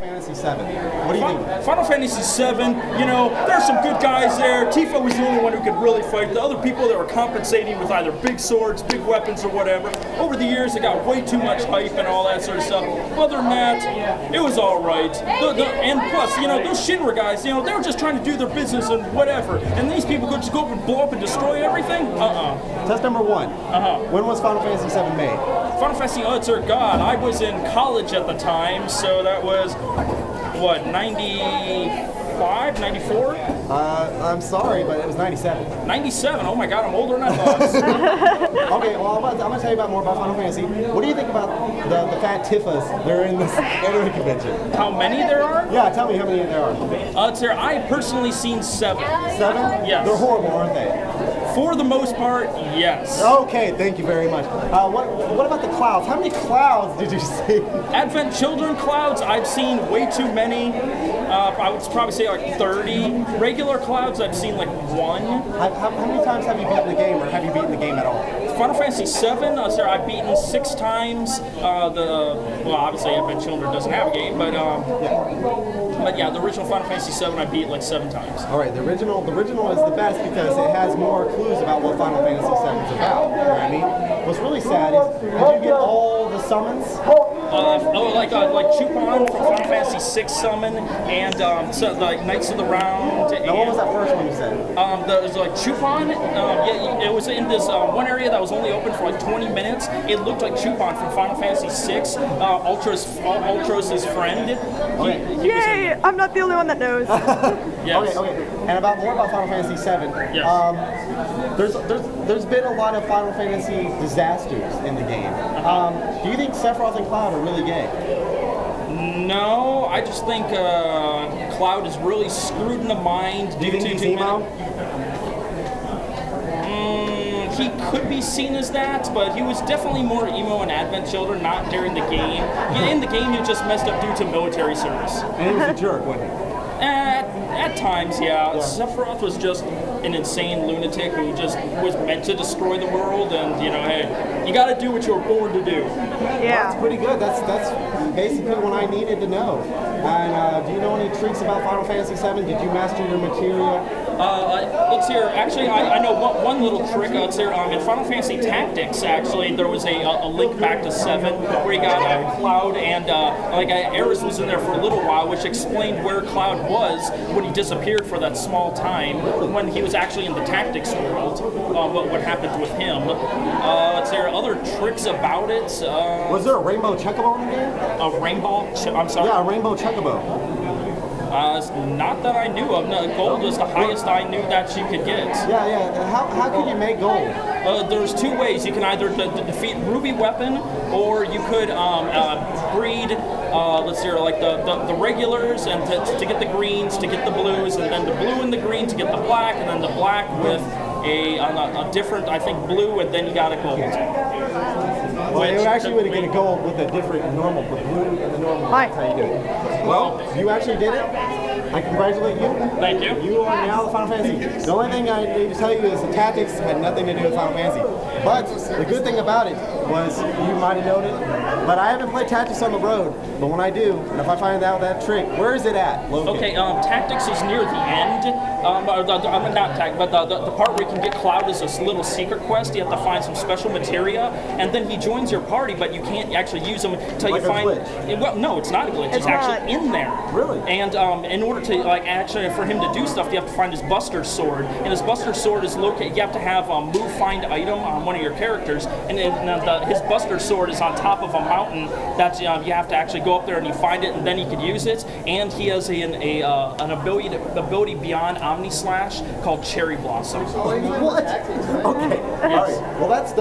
Fantasy VII. What do you think? Final Fantasy VII, you know, there's some good guys there. Tifa was the only one who could really fight. The other people that were compensating with either big swords, big weapons, or whatever. Over the years, it got way too much hype and all that sort of stuff. Other than that, it was all right. And plus, you know, those Shinra guys, you know, they were just trying to do their business and whatever. And these people could just go up and blow up and destroy everything? Test number one. When was Final Fantasy VII made? Final Fantasy, oh, dear God, I was in college at the time, so that was, what, 95, 94? I'm sorry, but it was 97. 97, oh my God, I'm older than I thought. Okay, well, I'm going to tell you more about Final Fantasy. What do you think about the fat Tifas that are in this anime convention? How many there are? Yeah, tell me how many there are. I personally seen 7. 7? Yes. They're horrible, aren't they? For the most part, yes. Okay, thank you very much. What about the clouds? How many clouds did you see? Advent Children clouds, I've seen way too many. I would probably say like 30. Regular clouds, I've seen like 1. How many times have you beaten the game, or have you beaten the game at all? Final Fantasy VII, I've beaten 6 times. Well, obviously Advent Children doesn't have a game, but yeah, the original Final Fantasy VII I beat like 7 times. All right, the original is the best because it has more clues about what Final Fantasy VII is about. You know what I mean? What's really sad is, did you get all the summons? Like Chupon from Final Fantasy VI summon, and so like Knights of the Round. Now, what was that first one you said? There was like Chupon. Yeah, it was in this one area that was only open for like 20 minutes. It looked like Chupon from Final Fantasy VI, Ultros' friend. Yay! I'm not the only one that knows. Yes. Okay. And more about Final Fantasy VII. Yes. There's been a lot of Final Fantasy disasters in the game. Do you think Sephiroth and Cloud are really gay? No, I just think Cloud is really screwed in the mind. Do you think he's emo? He could be seen as that, but he was definitely more emo in Advent Children, not during the game. In the game, he just messed up due to military service. And he was a jerk, wasn't he? At times, yeah. Sephiroth was just an insane lunatic who just was meant to destroy the world, and, you know, hey, you gotta do what you were born to do. Yeah. That's pretty good. That's basically what I needed to know. And do you know any tricks about Final Fantasy VII? Did you master your materia? Let's hear. Actually, I know one little trick. Let's hear. In Final Fantasy Tactics, actually, there was a link back to 7 where you got Cloud and Aeris was in there for a little while, which explained where Cloud was when he disappeared for that small time when he was actually in the Tactics world. What happened with him? Let's hear other tricks about it. Was there a rainbow chocobo in the game? A rainbow? I'm sorry. Yeah, a rainbow chocobo. Not that I knew of. No, gold was the highest I knew that you could get. Yeah. How could you make gold? There's 2 ways. You can either defeat Ruby Weapon, or you could breed, let's see, like the regulars, and to get the greens, to get the blues, and then the blue and the green to get the black, and then the black with a different, I think, blue, and then you got a gold. Well, you actually would have get a gold with a different normal, the blue and the normal. That's how you do it. Well, you actually did it. I congratulate you. Thank you. You are now the Final Fantasy. The only thing I need to tell you is the tactics had nothing to do with Final Fantasy. But the good thing about it was, you might have known it, but I haven't played Tactics on the road. But when I do, and if I find out that trick, where is it at, Logan? Okay, Tactics is near the end. Not Tactics, but the part where you can get Cloud is this little secret quest. You have to find some special materia, and then he joins your party, but you can't actually use him until like you find. Glitch. Well, no, it's not a glitch. It's actually in there. Really? And in order to for him to do stuff, you have to find his Buster Sword, and his Buster Sword is located. You have to have move find item on one of your characters, and his Buster Sword is on top of a mountain. That's you have to actually go up there and you find it, and then you can use it. And he has an ability beyond Omni Slash called Cherry Blossom. What? Okay. All right. Well, that's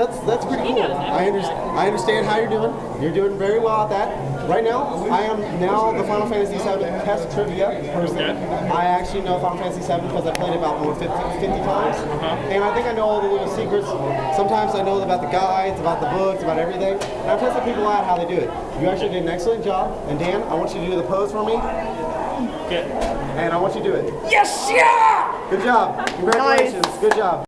pretty cool. I understand how you're doing. You're doing very well at that. Right now, I am now the Final Fantasy VII test trivia person. I actually know Final Fantasy VII because I played it about 50 times. And I think I know all the little secrets. Sometimes I know about the guides, about the books, about everything. And I'm testing people out how they do it. You actually did an excellent job. And Dan, I want you to do the pose for me. Good. And I want you to do it. Yes, yeah! Good job. Congratulations. Nice. Good job.